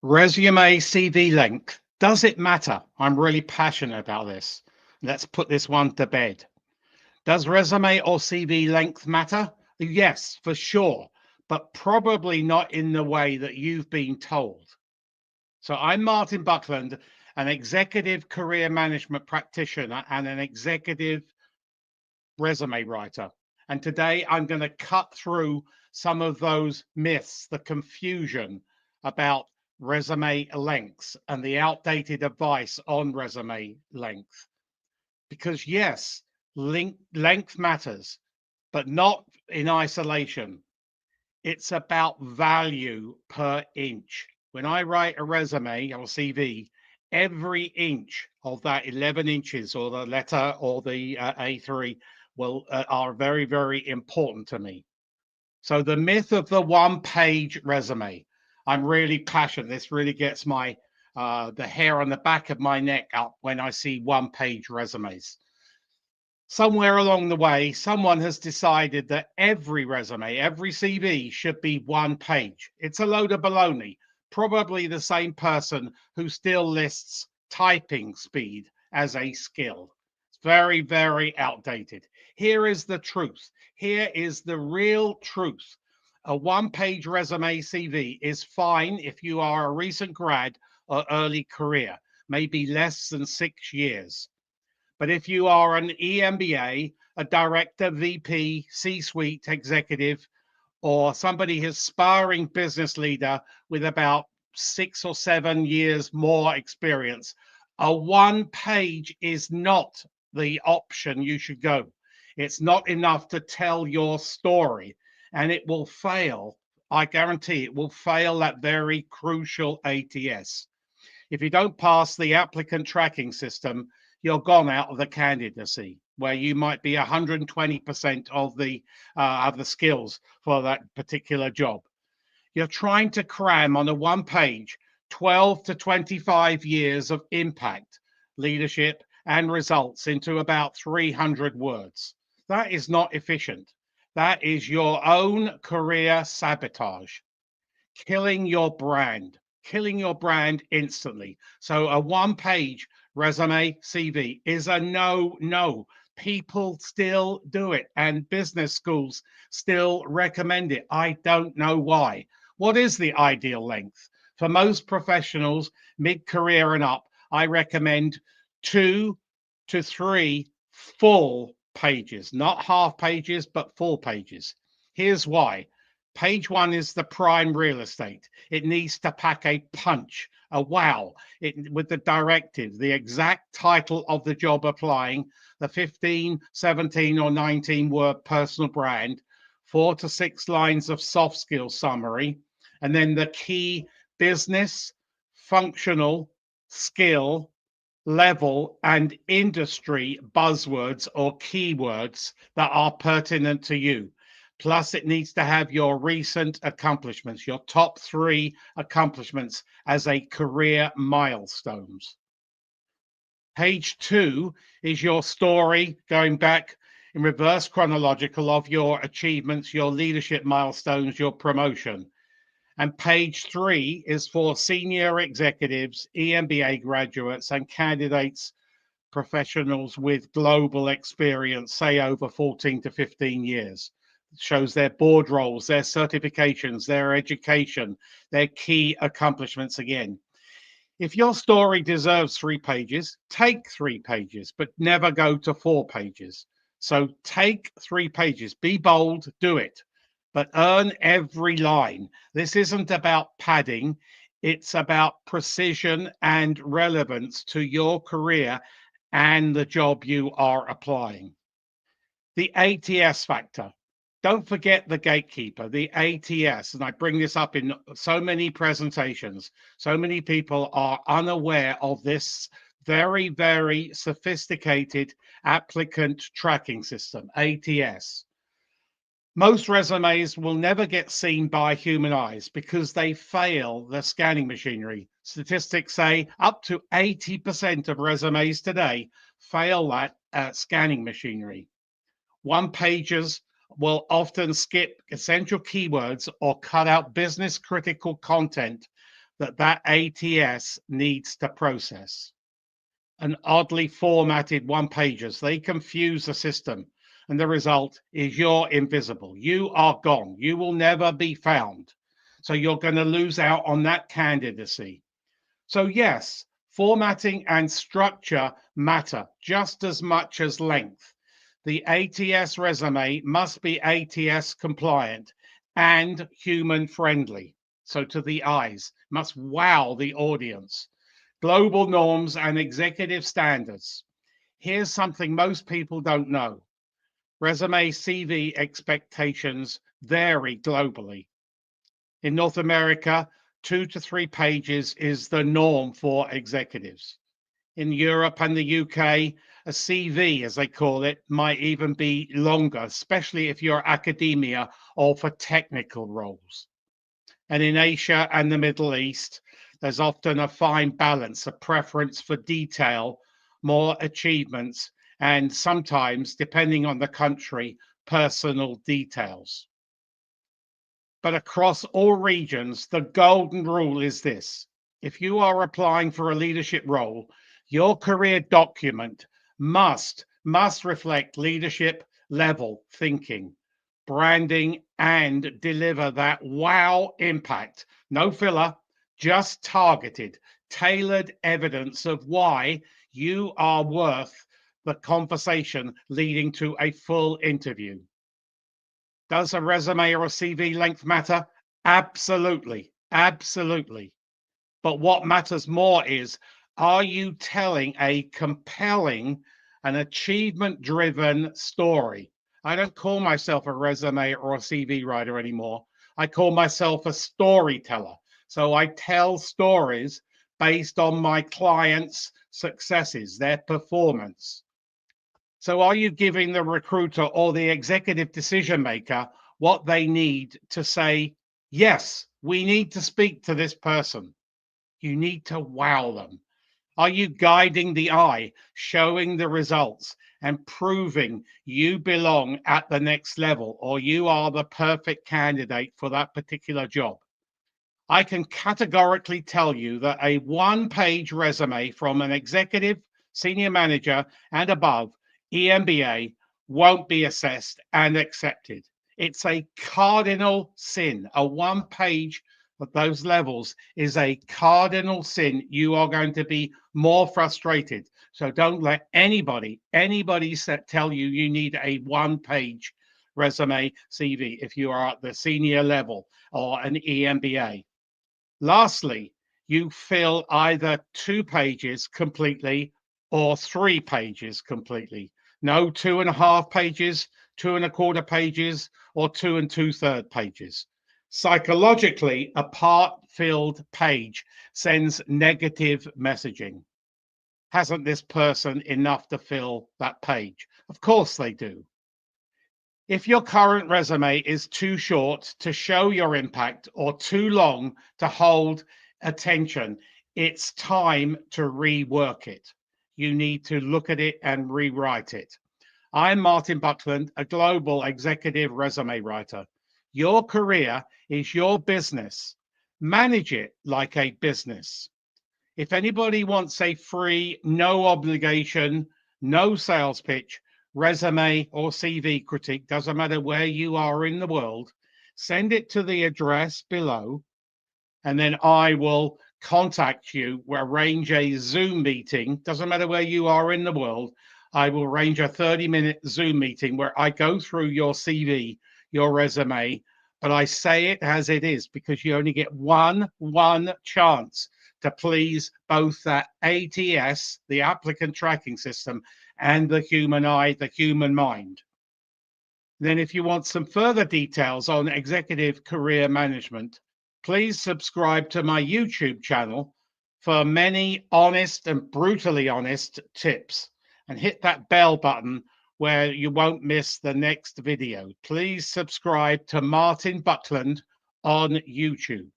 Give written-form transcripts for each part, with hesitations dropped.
Resume CV length. Does it matter? I'm really passionate about this. Let's put this one to bed. Does resume or CV length matter? Yes, for sure, but probably not in the way that you've been told. So I'm Martin Buckland, an executive career management practitioner and an executive resume writer. And today I'm going to cut through some of those myths, the confusion about resume lengths and the outdated advice on resume length. Because, yes, length matters, but not in isolation. It's about value per inch. When I write a resume or CV, every inch of that 11 inches or the letter or the A3 are very, very important to me. So the myth of the one-page resume, I'm really passionate. This really gets my the hair on the back of my neck up when I see one-page resumes. Somewhere along the way, someone has decided that every resume, every CV should be one page. It's a load of baloney. Probably the same person who still lists typing speed as a skill. It's very, very outdated. Here is the truth. Here is the real truth. A one-page resume CV is fine if you are a recent grad or early career, maybe less than 6 years. But if you are an EMBA, a director, VP, C-suite executive, or somebody aspiring business leader with about 6 or 7 years more experience, a one page is not the option you should go. It's not enough to tell your story, and it will fail. I guarantee it will fail that very crucial ATS. If you don't pass the applicant tracking system, you're gone out of the candidacy, where you might be 120% of the skills for that particular job. You're trying to cram on a one page 12 to 25 years of impact, leadership, and results into about 300 words. That is not efficient. That is your own career sabotage, killing your brand instantly. So a one page resume CV is a no. People still do it, and business schools still recommend it. I don't know why. What is the ideal length? For most professionals, mid career and up, I recommend 2 to 3 full pages, not half pages, but full pages. Here's why. Page one is the prime real estate. It needs to pack a punch, a wow, with the directive, the exact title of the job applying, the 15, 17, or 19 word personal brand, 4 to 6 lines of soft skill summary, and then the key business, functional, skill, level, and industry buzzwords or keywords that are pertinent to you. Plus, it needs to have your recent accomplishments, your top 3 accomplishments as a career milestones. Page 2 is your story going back in reverse chronological of your achievements, your leadership milestones, your promotion. And page 3 is for senior executives, EMBA graduates, and candidates, professionals with global experience, say over 14 to 15 years. Shows their board roles, their certifications, their education, their key accomplishments again. If your story deserves 3 pages, take 3 pages, but never go to 4 pages. So take 3 pages, be bold, do it, but earn every line. This isn't about padding, it's about precision and relevance to your career and the job you are applying. The ATS factor. Don't forget the gatekeeper, the ATS. And I bring this up in so many presentations. So many people are unaware of this very, very sophisticated applicant tracking system, ATS. Most resumes will never get seen by human eyes because they fail the scanning machinery. Statistics say up to 80% of resumes today fail that scanning machinery. One pages will often skip essential keywords or cut out business critical content that ATS needs to process. And oddly formatted one-pagers, they confuse the system. And the result is you're invisible. You are gone. You will never be found. So you're going to lose out on that candidacy. So yes, formatting and structure matter just as much as length. The ATS resume must be ATS compliant and human friendly. So to the eyes, must wow the audience. Global norms and executive standards. Here's something most people don't know. Resume CV expectations vary globally. In North America, 2 to 3 pages is the norm for executives. In Europe and the UK, a CV, as they call it, might even be longer, especially if you're academia or for technical roles. And in Asia and the Middle East, there's often a fine balance, a preference for detail, more achievements, and sometimes, depending on the country, personal details. But across all regions, the golden rule is this. If you are applying for a leadership role, your career document must reflect leadership level thinking, branding, and deliver that wow impact. No filler, just targeted, tailored evidence of why you are worth the conversation leading to a full interview. Does a resume or a CV length matter? Absolutely. Absolutely. But what matters more is, are you telling a compelling and achievement driven story? I don't call myself a resume or a CV writer anymore. I call myself a storyteller. So I tell stories based on my clients' successes, their performance. So are you giving the recruiter or the executive decision maker what they need to say, yes, we need to speak to this person? You need to wow them. Are you guiding the eye, showing the results, and proving you belong at the next level, or you are the perfect candidate for that particular job? I can categorically tell you that a one-page resume from an executive, senior manager, and above EMBA won't be assessed and accepted. It's a cardinal sin. A one page at those levels is a cardinal sin. You are going to be more frustrated. So don't let anybody tell you you need a one page resume CV if you are at the senior level or an EMBA. Lastly, you fill either 2 pages completely or 3 pages completely. No 2.5 pages, 2.25 pages, or 2 2/3 pages. Psychologically, a part-filled page sends negative messaging. Hasn't this person enough to fill that page? Of course they do. If your current resume is too short to show your impact or too long to hold attention, it's time to rework it. You need to look at it and rewrite it. I'm Martin Buckland, a global executive resume writer. Your career is your business. Manage it like a business. If anybody wants a free, no obligation, no sales pitch, resume or CV critique, doesn't matter where you are in the world, send it to the address below, and then I will contact you. We'll arrange a Zoom meeting. Doesn't matter where you are in the world. I will arrange a 30-minute Zoom meeting where I go through your CV, your resume, but I say it as it is because you only get one chance to please both that ATS, the Applicant Tracking System, and the human eye, the human mind. Then if you want some further details on executive career management, please subscribe to my YouTube channel for many honest and brutally honest tips, and hit that bell button where you won't miss the next video. Please subscribe to Martin Buckland on YouTube.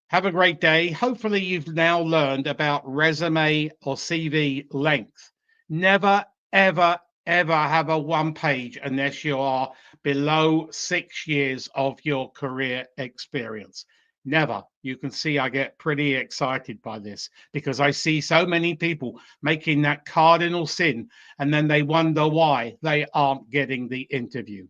Have a great day. Hopefully you've now learned about resume or CV length. Never, ever, ever have a one page unless you are below 6 years of your career experience. Never. You can see I get pretty excited by this because I see so many people making that cardinal sin and then they wonder why they aren't getting the interview.